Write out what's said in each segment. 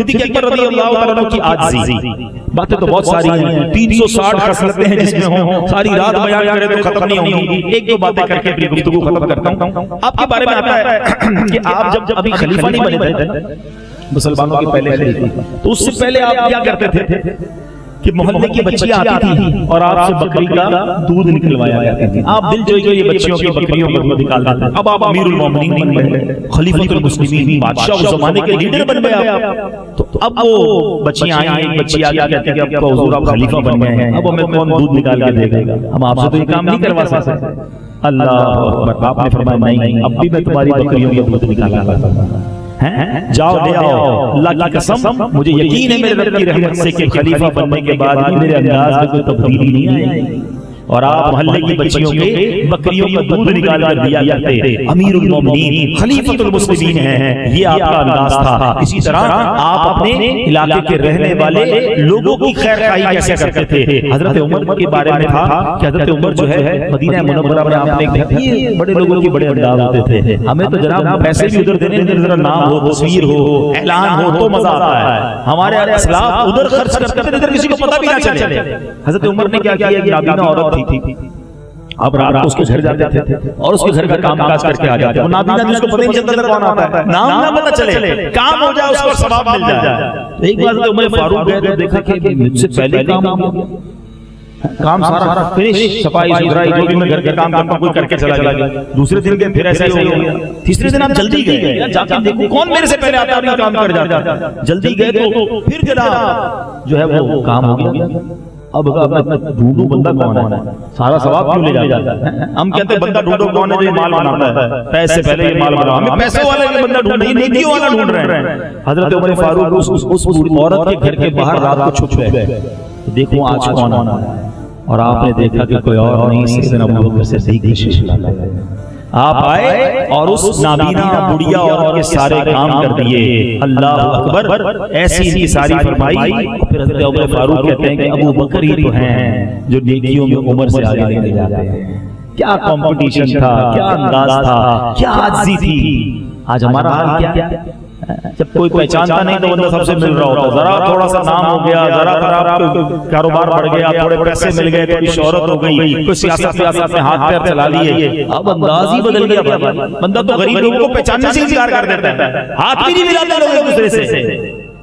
صدیق اکبر رضی اللہ تعالیٰ عنہ کی عاجزی، باتیں تو بہت ساری ہیں، 360 خصلتیں ہیں جس میں ہوں، ساری رات بیان کرے تو ختم نہیں ہوں گی، ایک دو باتیں کر کے اپنی گفتگو ختم کرتا ہوں۔ آپ کے بارے میں آتا ہے کہ آپ جب ابھی خلیفہ نہیں بنے تھے مسلمانوں کے پہلے خلیفہ، تو اس سے پہلے آپ کیا کرتے تھے کہ محلے کی بچیاں آتی تھی اور آپ سے بکری کا دودھ نکلوایا کرتی تھی، آپ دل جو یہ بچیوں کی بکریوں کا دودھ نکالتے تھے۔ اب آپ امیر المومنین بن گئے، خلیفۃ المسلمین، بادشاہ اس زمانے کے لیڈر بن گئے آپ، تو اب وہ بچیاں آئیں، ایک بچی آ کہتی ہے کہ اب تو حضور آپ خلیفہ بن گئے ہیں، اب ہمیں کون دودھ نکال کے دے گا، ہم آپ سے تو یہ کام نہیں کروا سکتے۔ اللہ اکبر، آپ نے فرمایا نہیں، اب بھی میں تمہاری بکریوں کا دودھ نکالا کرتا ہوں، جاؤ لے آؤ، اللہ کی قسم مجھے یقین ہے میرے رب کی رحمت سے کہ خلیفہ بننے کے بعد میرے انداز میں کوئی تبدیلی نہیں آئے گی، اور آپ محلے کی بچیوں کے بکریوں کا دودھ نکال کر دیا کرتے، امیر المومنین خلیفۃ المسلمین ہیں، یہ آپ کا انداز تھا۔ اسی طرح آپ اپنے علاقے کے رہنے والے لوگوں کی خیر خواہی کیسے کرتے تھے؟ حضرت عمر کے بارے میں تھا کہ حضرت عمر جو ہے مدینہ منورہ میں آپ نے دیکھا یہ بڑے لوگوں کے بڑے انداز ہوتے تھے، ہمیں تو جناب پیسے بھی ادھر دینے ذرا نام ہو، تصویر ہو، اعلان ہو تو مزہ آتا ہے، ہمارے اسلاف ادھر خرچ کرتے تھے ادھر کسی کو پتہ بھی نہ چلے۔ حضرت عمر نے کیا کیا، ایک نابینا عورت تھی، اب رات کو اس کے گھر جاتے تھے اور اس کے گھر کا کام کاج کر کے آ جاتے، وہ نابینا جس کو پتہ نہیں چلتا تھا کون آتا ہے، نام نہ پتہ چلے، کام ہو جائے اس کو ثواب مل جائے۔ تو ایک بار عمر فاروق گئے تو دیکھا کہ مجھ سے پہلے کام ہو گیا، کام سارا فنش، صفائی ستھرائی جو بھی میں گھر کے کام کرتا ہوں کوئی کر کے چلا گیا، دوسرے دن گئے پھر ایسا ہی ہو گیا، تیسرے دن آپ جلدی گئے جا کے دیکھو کون میرے سے پہلے آتا ہے کام کر جاتا، جلدی گئے تو پھر جناب جو ہے وہ کام ہو گیا۔ اب ڈھونڈو بندہ کون ہے، سارا ثواب کیوں لے جاتا ہے؟ ہم کہتے ہیں بندہ ڈھونڈو کون ہے جو یہ مال بناتا ہے، پیسے پہلے یہ مال بنا، ہم پیسے والے یہ بندہ ڈھونڈ نہیں، نیکیوں والا ڈھونڈ رہے ہیں۔ حضرت عمر فاروق اس عورت کے گھر کے باہر رات کو چھپ گئے، دیکھو آج کون آنا ہے، اور آپ نے دیکھا کہ کوئی اور نہیں سیدنا ابوبکر صدیق تشریف لائے۔ آپ آئے اور اس نابینا بڑھیا عورت کے سارے کام کر دیے، اللہ اکبر، ایسی ہی ساری فرمائی۔ پھر حضرت عمر فاروق کہتے ہیں کہ ابو بکر ہی تو ہیں جو نیکیوں میں عمر سے آگے نکل جاتے ہیں۔ کیا کمپٹیشن تھا، کیا انداز تھا، کیا عاجزی تھی۔ آج ہمارا حال کیا ہے؟ جب کوئی پہچانتا نہیں تو بندہ سب سے مل رہا ہوتا، ذرا تھوڑا سا نام ہو گیا، ذرا کاروبار بڑھ گیا، تھوڑے پیسے مل گئے، تھوڑی شہرت ہو گئی، کوئی سیاست میں ہاتھ پیر چلا لیے، اب انداز ہی بدل گیا۔ بندہ تو غریب لوگوں کو پہچاننے سے انکار کر دیتا ہے، ہاتھ بھی نہیں ملاتے لوگ ایک دوسرے سے۔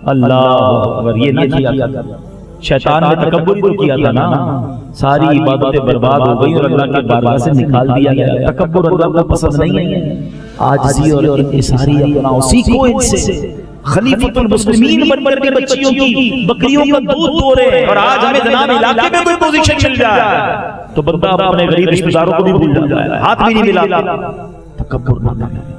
اللہ اکبر، یہ نہ کیا، شیطان نے تکبر تو کیا تھا نا، ساری عبادتیں برباد ہو گئی اور اللہ کے بارگاہ سے نکال دیا گیا۔ تکبر اللہ کو پسند نہیں ہے، عاجزی اور انکساری اپناؤ، سیکھو ان سے۔ خلیفۃ المسلمین بن کر کے بچیوں کی بکریوں کا دودھ دو رہے ہیں، اور آج ہمیں جناب علاقے میں کوئی پوزیشن مل جائے تو بندہ اپنے غریب رشتہ داروں کو بھی بھول جاتا ہے، ہاتھ بھی نہیں ملاتا۔ تکبر نہ کریں،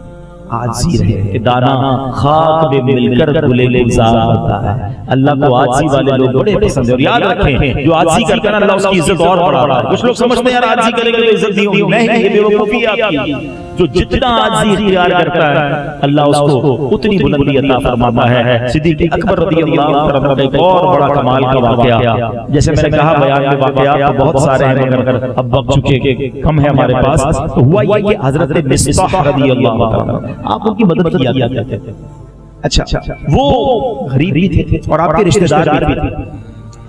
عاجزی رہے کہ دانا خاک میں مل کر گلے گلزار ہوتا ہے۔ اللہ کو عاجزی والے لوگ بڑے پسند ہیں، اور یاد رکھیں جو عاجزی کرتا ہے نا اللہ اس کی عزت اور بڑھاتا ہے۔ کچھ لوگ سمجھتے ہیں یار عاجزی کرے گا تو عزت نہیں ہوگی، نہیں، یہ بیوقوفی ہے آپ کی۔ جو جتنا عاجزی اختیار کرتا ہے اللہ اس کو اتنی بلندی عطا فرماتا ہے۔ صدیق اکبر رضی اللہ عنہ کا ایک اور بڑا کمال کا واقعہ، جیسے میں نے کہا بیان میں واقعات بہت سارے ہیں مگر اب وقت چونکہ کم ہے ہمارے پاس، تو ہوا یہ کہ حضرت مصباح رضی اللہ عنہ آپ ان کی مدد کیا کرتے تھے۔ اچھا، وہ غریب بھی تھے اور آپ کے رشتہ دار بھی تھے،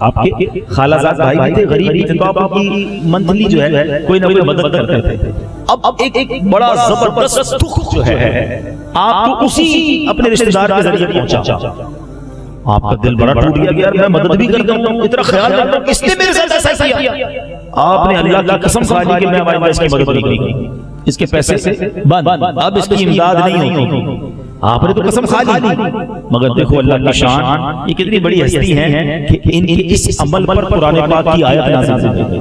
آپ کے خالہ زاد بھائی بھی تھے، غریب بھی تھے، تو آپ کی منتھلی جو ہے کوئی نہ کوئی مدد کرتے تھے۔ اب ایک بڑا زبردست دکھ جو ہے آپ کو اسی اپنے رشتہ دار کے ذریعے پہنچا، آپ کا دل بڑا ٹوٹ گیا کہ یار میں مدد بھی کرتا ہوں، اتنا خیال رکھتا ہوں، کس نے میرے ساتھ ایسا کیا؟ آپ نے اللہ کی قسم کھا لی کہ میں ہماری اس کی مدد نہیں کروں گی، اس کے پیسے سے بند، اب اس کی امداد نہیں ہوگی۔ آپ نے تو قسم کھا لی، مگر دیکھو اللہ کی شان، یہ کتنی بڑی ہستی ہیں کہ ان کے اس عمل پر قرآن پاک کی آیت نازل ہوئی ہے۔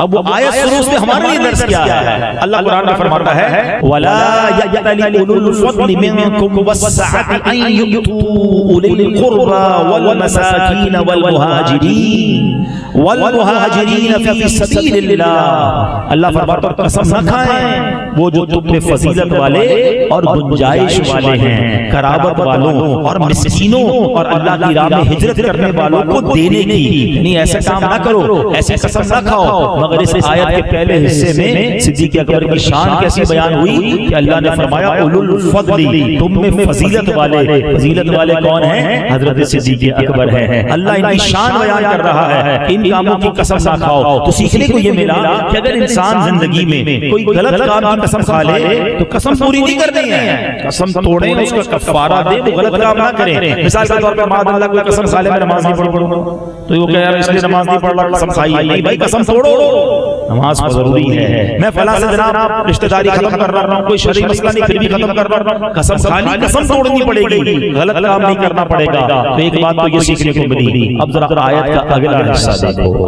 اب وہ آیت سنو سے ہمارے لیے درس کیا ہے؟ اللہ قرآن میں فرماتا ہے وَلَا يَأْتَلِ أُولُو الْفَضْلِ مِنْكُمْ وَالسَّعَةِ أَنْ يُؤْتُوا أُولِي الْقُرْبَى وَالْمَسَاكِينَ وَالْمُهَاجِرِينَ فِي سَبِيلِ اللَّهِ۔ اللہ فرماتا ہے قسم نہ کھائیں وہ جو تم میں فضیلت والے اور گنجائش والے ہیں، قرابت والوں اور مسکینوں اور اللہ کی راہ میں ہجرت کرنے والوں کو دینے کی، یعنی ایسے کام نہ کرو، ایسے قسم نہ کھاؤ، مگر اس آیت کے پہلے حصے میں صدیق اکبر کی شان کیسی بیان ہوئی کہ اللہ نے فرمایا اولو الفضل، تم میں فضیلت والے کون ہیں؟ حضرت صدیق اکبر ہیں۔ اللہ ان کی شان بیان کر رہا ہے، ان کاموں کی قسم نہ کھاؤ۔ تو سیکھنے کو یہ ملا کہ اگر انسان زندگی میں کوئی غلط کام کی قسم کھا لے تو قسم پوری نہیں کرنی ہے، قسم توڑیں، اس کا کفارہ دے، وہ غلط کام نہ کریں۔ مثال کے طور پر معاذ اللہ کوئی قسم کھا لے میں نماز نہیں پڑھوں تو وہ کہہ یار اس لیے نماز نہیں پڑھ رہا قسم کھائی ہے، نہیں بھائی قسم توڑو، نماز کو ضروری ہے۔ میں فلاں سے جناب رشتہ داری ختم کر رہا ہوں، کوئی شرعی مسئلہ نہیں پھر بھی ختم کر رہا ہوں، قسم کھانی قسم توڑنی پڑے گی، غلط کام نہیں کرنا پڑے گا۔ تو ایک بات تو یہ سیکھنے کو ملی۔ اب ذرا آیت کا اگلا حصہ دیکھو،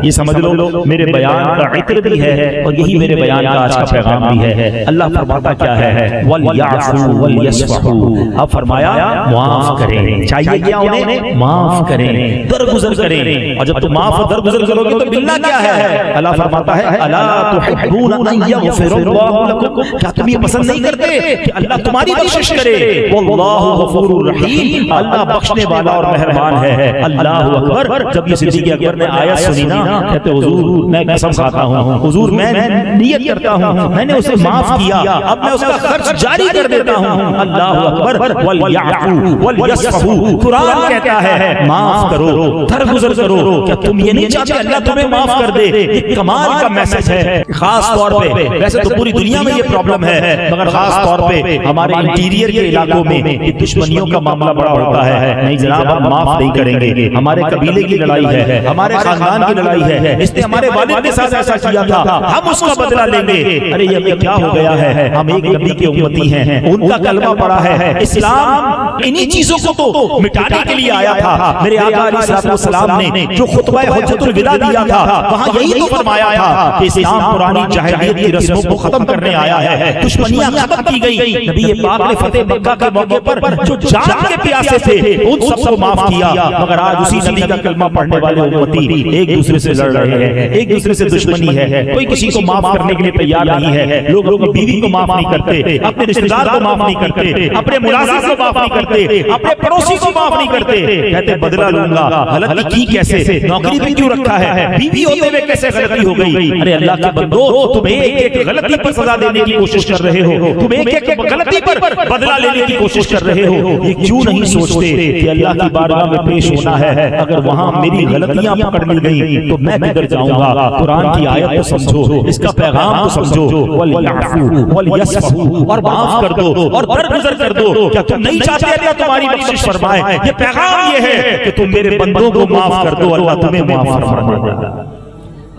یہ سمجھ لو میرے بیان کا عطر بھی ہے اور یہی میرے بیان کا آج کا پیغام بھی ہے۔ اللہ فرماتا کیا ہے؟ وَلْيَعْفُوا وَلْيَصْفَحُوا، اب فرمایا معاف کریں، چاہیے کیا انہیں؟ معاف کریں، درگزر کریں۔ اور جب تم معاف اور درگزر کرو گے تو ملنا کیا ہے؟ اللہ فرماتا ہے الا تحبون ان یغفر اللہ لکم، کیا تم یہ پسند نہیں کرتے کہ اللہ تمہاری بخشش کرے؟ واللہ غفور الرحیم، اللہ بخشنے والا اور مہربان ہے۔ اللہ اکبر۔ جب یہ صدیق اکبر نے آیت سنی نا، کہتے حضور میں قسم کھاتا ہوں، حضور میں نیت کرتا ہوں، میں نے اسے معاف کیا، اب میں اس کا خرچ جاری کر دیتا ہوں۔ اللہ اکبر۔ وَلْيَعْفُوا وَلْيَصْفَحُوا، قرآن کہتا ہے معاف کرو، درگزر کرو۔ کیا تم یہ نہیں چاہتے اللہ تمہیں معاف کر دے؟ یہ کمال کا میسج ہے، خاص طور پہ، ویسے تو پوری دنیا میں یہ پرابلم ہے مگر خاص طور پہ ہمارے انٹیریئر کے علاقوں میں یہ دشمنیوں کا معاملہ بڑا ہوتا ہے۔ نہیں جناب ہم معاف نہیں کریں گے، ہمارے قبیلے کی لڑائی ہے، ہمارے خاندان کی لڑائی ہے، اس نے ہمارے والد کے ساتھ ایسا کیا تھا، ہم اس کا بدلہ لیں گے۔ ارے یہ کیا ہو گیا ہے؟ ہم ایک نبی کے امتی ہیں، ان کا کلمہ پڑا ہے، اسلام انہی چیزوں کو تو مٹانے کے لیے آیا تھا۔ میرے آقا علیہ الصلوۃ والسلام نے جو خطبہ حجۃ الوداع دیا تھا وہاں یہی تو فرمایا تھا کہ اسلام پرانی جاہلیت کی رسموں کو ختم کرنے آیا ہے، دشمنیاں ختم کی گئی۔ نبی پاک نے فتح مکہ کے موقع پر جو جان کے پیاسے تھے ان سب کو معاف کیا، مگر آج اسی نبی کا کلمہ پڑھنے والے امتی ایک دوسرے سے لڑ رہے ہیں، ایک دوسرے سے دشمنی ہے، کوئی کسی کو معاف کرنے کے لیے تیار نہیں ہے۔ لوگ اپنی بیوی کو معاف نہیں کرتے، اپنے رشتہ دار کو معاف نہیں کرتے، اپنے ملازم کو معاف نہیں کرتے، اپنے پڑوسی کو معاف نہیں کرتے، کہتے بدلہ لوں گا۔ غلطی کی کیسے؟ نوکری پہ کیوں رکھا ہے؟ بیوی ہوتے ہوئے کیسے غلطی ہو گئی؟ ارے اللہ کے بندو تم ایک ایک غلطی پر سزا دینے کی کوشش کر رہے ہو، تم ایک ایک غلطی پر بدلہ لینے کی کوشش کر رہے ہو، یہ کیوں نہیں سوچتے کہ اللہ کی بارگاہ میں پیش ہونا ہے، اگر وہاں میری غلطیاں پکڑ لی گئی تو میں کدھر جاؤں گا؟ قرآن کی آیت کو سمجھو، اس کا پیغام کو سمجھو، وَلْيَعْفُوا وَلْيَصْفَحُوا، اور معاف کر دو اور درگزر کر دو۔ کیا تم نہیں چاہتے اللہ تمہاری بخشش فرمائے؟ یہ پیغام یہ ہے کہ تم میرے بندوں کو معاف کر دو، اللہ تمہیں معاف فرما دے گا۔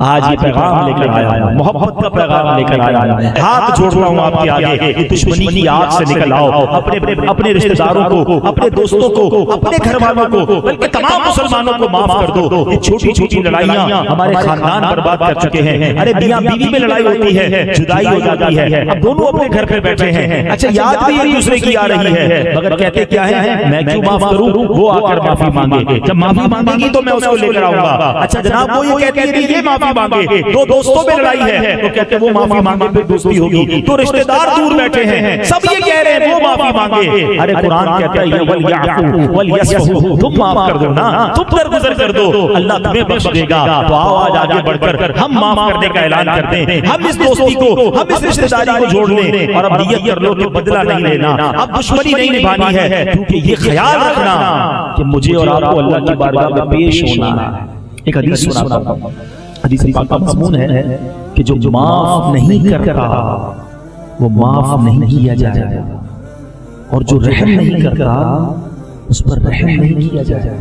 آج یہ پیغام لے کر آیا ہوں، محبت کا پیغام لے کر آیا ہوں، ہاتھ جوڑ رہا ہوں آپ کے آگے کہ دشمنی کی آگ سے نکل آؤ، اپنے رشتہ داروں کو، اپنے دوستوں کو، اپنے گھر والوں کو، بلکہ تمام مسلمانوں کو معاف کر دو۔ یہ چھوٹی چھوٹی لڑائیاں ہمارے خاندان برباد کر چکے ہیں۔ ارے میاں بیوی میں لڑائی ہوتی ہے، جدائی ہو جاتی ہے، اب دونوں اپنے گھر پہ بیٹھے ہیں، اچھا یاد بھی ایک دوسرے کی آ رہی ہے، مگر کہتے کیا ہے؟ میں کیوں معاف کروں؟ وہ آ کر معافی مانگے، جب معافی مانگے گی تو میں اس کو لے کر آؤں گا۔ اچھا جناب وہ یہ کہتی ہے کہ یہ معافی مانگے، دو دوستوں میں لڑائی ہے تو کہتے وہ معافی مانگے پھر دوستی ہوگی، تو رشتہ دار دور بیٹھے ہیں سب یہ کہہ رہے ہیں وہ معافی مانگے۔ ارے قرآن کہتا ہے وَلْيَعْفُوا وَلْيَصْفَحُوا، تم معاف کر دو نا، تم درگزر کر دو، اللہ تمہیں بخش دے گا۔ تو آؤ آج آگے بڑھ کر ہم معاف کرنے کا اعلان کرتے ہیں، ہم اس دوستی کو، ہم اس رشتہ داری کو جوڑ لیں اور اب نیت کر لو کہ بدلہ نہیں لینا، اب دشمنی نہیں نبھانی ہے، کیونکہ یہ خیال رکھنا کہ مجھے اور آپ کو اللہ کی بارگاہ میں پیش ہونا ہے۔ ایک حدیث سناتا ہوں، حدیث پاک کا مضمون ہے کہ جو معاف نہیں کرتا وہ معاف نہیں کیا جائے گا، اور جو رحم نہیں کرتا اس پر رحم نہیں کیا جائے گا۔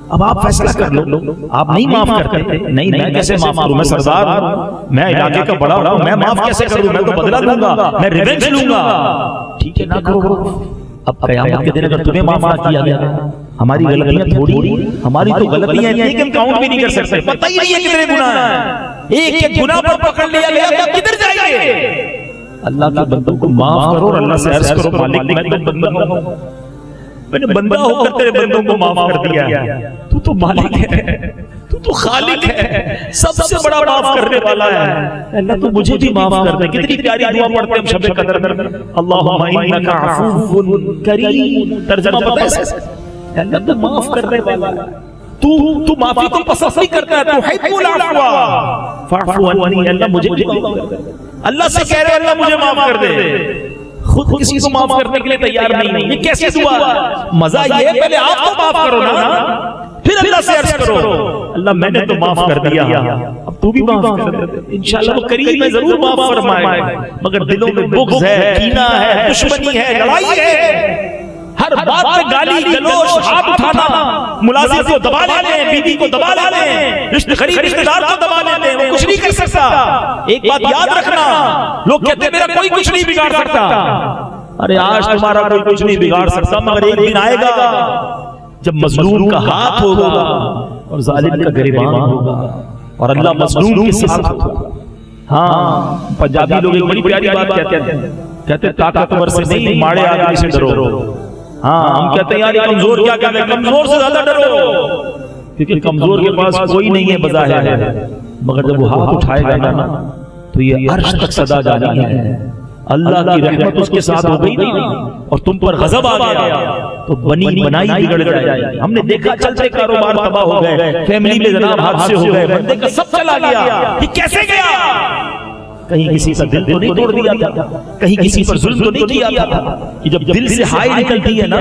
اب آپ فیصلہ کر لو، آپ نہیں معاف کرتے، نہیں میں کیسے معاف کروں؟ میں سردار ہوں، میں علاقے کا بڑا ہوں، میں معاف کیسے کروں؟ میں تو بدلہ لوں گا، میں ریونج لوں گا۔ ٹھیک ہے نہ کرو، اب قیامت کے دن اگر تمہیں معاف نہ کیا گیا، ہماری غلطیاں تھوڑی، ہماری تو غلطیاں ہیں کہ ہم کاؤنٹ بھی نہیں کر سکتے، پتہ ہی نہیں ہے کتنے گناہ ہیں، ایک ایک گناہ پر پکڑ لیا گیا تو کدھر جائیں گے؟ اللہ کے بندوں کو معاف کرو اور اللہ سے عرض کرو مالک میں تو بندہ ہوں، میں نے بندہ ہو کر تیرے بندوں کو معاف کر دیا، تو تو مالک ہے، تو تو خالق ہے، سب سے بڑا معاف کرنے والا ہے، اللہ تو مجھے بھی معاف کر دے۔ کتنی پیاری دعا پڑھتے ہیں ہم شب قدر میں، اللہم انک عفو کریم، ترجمہ پتہ ہے اللہ تو معاف کرنے والا ہے، تو معافی کو پسند نہیں کرتا ہے، تو حب العفو فاعف عنی، اللہ مجھے معاف کر دے۔ اللہ سے کہہ رہے اللہ مجھے معاف کر دے، خود کسی کو معاف کرنے کے لیے تیار نہیں۔ یہ کیسی دعا ہے؟ مزہ یہ ہے پہلے آپ کو معاف کرو نا، پھر اللہ سے عرض کرو اللہ میں نے تو معاف کر دیا، اب تو بھی معاف کر دے، انشاءاللہ وہ کریم ہے، ضرور معاف فرمائے۔ مگر دلوں میں بغض ہے، کینہ ہے، دشمنی ہے، لڑائی ہے، ہر بات پہ گالی گلوچ، ہاتھ اٹھانا، ملازم کو دبا لیتے ہیں، بیوی کو دبا لیتے ہیں، قریب رشتہ دار کو دبا لیتے ہیں، وہ کچھ نہیں کر سکتا۔ ایک بات یاد رکھنا، لوگ کہتے ہیں میرا کوئی کچھ نہیں بگاڑ سکتا، ارے آج تمہارا کوئی کچھ نہیں بگاڑ سکتا، مگر ایک دن آئے گا جب مظلوم کا ہاتھ ہوگا اور ظالم کا گریبان ہوگا اور اللہ مظلوم کے ساتھ ہوگا۔ ہاں پنجابی لوگ ایک بڑی پیاری بات کہتے ہیں، کہتے ہیں طاقتور سے نہیں ماڑے آدمی سے ڈرو۔ ہاں ہم کہتے ہیں یار یہ کمزور کیا کہتے ہیں، کمزور سے زیادہ ڈرو، کیونکہ کمزور کے پاس کوئی نہیں ہے بظاہر، مگر جب وہ ہاتھ اٹھائے گا نا تو یہ عرش تک صدا جاری ہے، اللہ کی رحمت اس کے ساتھ ہو گئی نا اور تم پر غضب آ گیا تو بنی بنائی بگڑ جائے گی۔ ہم نے دیکھا چلتے کاروبار تباہ ہو گئے، فیملی میں جناب حادثے ہو گئے، بندے کا سب چلا گیا، یہ کیسے گیا؟ کہیں کسی کا دل تو نہیں توڑ دیا تھا، کہیں کسی پر ظلم تو نہیں کیا تھا، کہ جب دل سے ہائی نکلتی ہے نا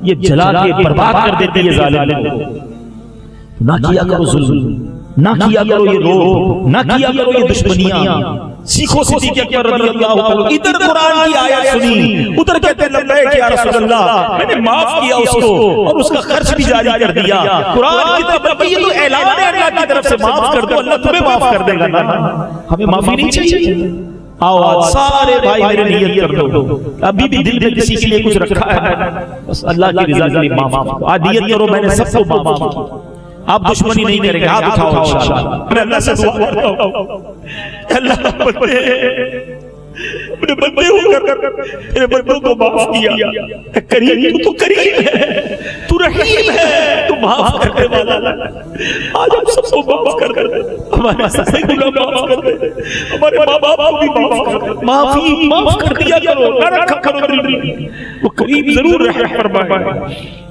یہ جلا کے برباد کر دیتی ہے ظالم کو۔ نہ کیا کرو ظلم، نہ کیا کرو یہ روب، نہ کیا کرو یہ دشمنیاں۔ سیکھو صدیق اکبر رضی اللہ عنہ، ادھر قرآن کی آیت سنی، ادھر کہتے ہیں لبیک یا رسول اللہ، میں نے معاف کیا اس کو اور اس کا خرچ بھی جاری کر دیا۔ قرآن کی طرف یہ تو اعلان ہے اللہ کی طرف سے، معاف کر دو اللہ تمہیں معاف کر دے گا نا، ہمیں معافی نہیں چاہیے۔ آؤ آج سارے بھائی میرے نیت کر دو، ابھی بھی دل میں کسی کے لیے کچھ رکھا ہے بس اللہ کی رضا کے لیے معاف کرو، آج نیت کرو میں نے سب کو معاف کیا، آپ دشمنی نہیں کریں گے، ہاتھ اٹھاؤ انشاءاللہ۔ میں اللہ سے دعا کرتا ہوں اللہ اپنے بندے ہو کر میرے بندوں کو معاف کیا، کریم تو کریم ہے، تو رحیم ہے، تو معاف کرنے والا ہے، آج ہم سب کو معاف کر دے، ہمارے سارے گناہ معاف کر دے، ہمارے ماں باپ کو بھی معاف کر دے، معاف کر دیا کرو، نہ رکھا کرو دل میں، وہ کریم ضرور رحم فرمائے۔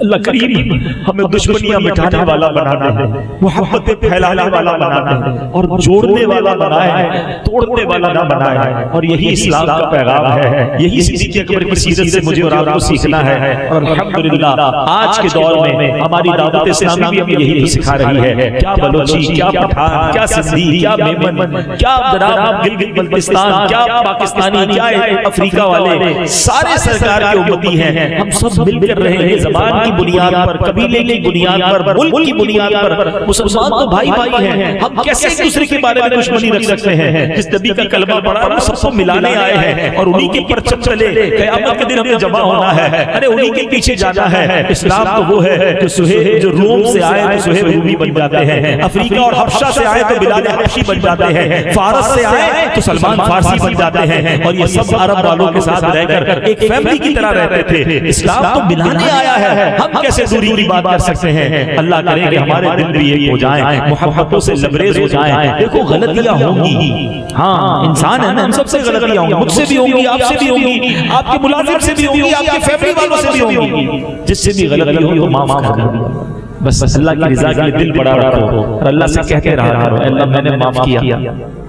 اللہ کریم ہمیں دشمنیاں مٹانے والا بنانا ہے، محبتیں پھیلانے والا بنانا ہے اور جوڑنے والا بنائے، توڑنے والا نہ بنائے، اور یہی اسلام کا پیغام ہے، یہی صدیق اکبر کی سیرت سے مجھے اور آپ کو سیکھنا ہے۔ اور الحمدللہ آج کے دور میں ہماری دعوت اسلامی بھی ہمیں یہی سکھا رہی ہے، کیا بلوچی، کیا پٹھان، کیا سندھی، کیا میمن، کیا جناب گلگت بلتستان، کیا پاکستانی، کیا افریقہ والے، سارے سرکار کے امتی ہیں، ہم سب مل کر رہے ہیں زبان کی بنیاد پر، قبیلے کی بنیاد پر، ملک کی بنیاد پر، مسلمان تو بھائی بھائی ہیں، ہم کیسے ایک دوسرے کے بارے میں دشمنی رکھ سکتے ہیں؟ جس نبی کا کلمہ پڑھا ہم سب کو ملانے آئے ہیں اور انہی کے پرچم تلے قیامت کے دن ہمیں جمع ہونا ہے، ارے انہی کے پیچھے جانا ہے۔ اسلام تو وہ ہے کہ سہیل جو روم سے آئے تو سہیل رومی بن جاتے ہیں، افریقہ اور حبشہ سے آئے تو بلال حبشی بن جاتے ہیں، فارس سے آئے تو سلمان فارسی بن جاتے ہیں، اور یہ سب عرب والوں کے ساتھ رہ کر ایک فیملی کی طرح رہتے تھے۔ اسلام تو ملانے آیا ہے، ہم کیسے دوری کی بات کر سکتے ہیں؟ اللہ کرے کہ ہمارے دل بھی ایک ہو جائیں، محبتوں سے لبریز ہو جائیں۔ دیکھو غلطیاں ہوں گی، ہاں انسان ہے نا، ہم سب سے غلطیاں ہوں گی، مجھ سے بھی ہوں گی، آپ سے بھی ہوں گی، آپ کے ملازم سے بھی ہوں گی، آپ کے فیملی والوں سے بھی ہوں گی، جس سے بھی غلطی ہو معاف کر دو، بس اللہ کی رضا کے لیے دل بڑا رکھو اور اللہ سے کہتے رہا کرو اللہ میں نے معاف کیا،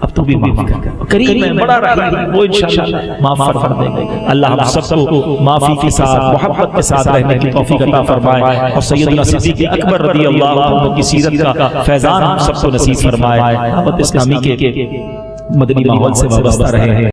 اب تو بھی معاف کر، کریم ہے، بڑا رحیم، وہ انشاءاللہ معاف کر دے گا۔ اللہ ہم سب کو معافی کے ساتھ، محبت کے ساتھ رہنے کی توفیق عطا فرمائے اور سیدنا صدیق اکبر رضی اللہ عنہ کی سیرت کا فیضان ہم سب کو نصیب فرمائے۔ دعوت اسلامی کے مدنی ماحول سے وابستہ رہے ہیں۔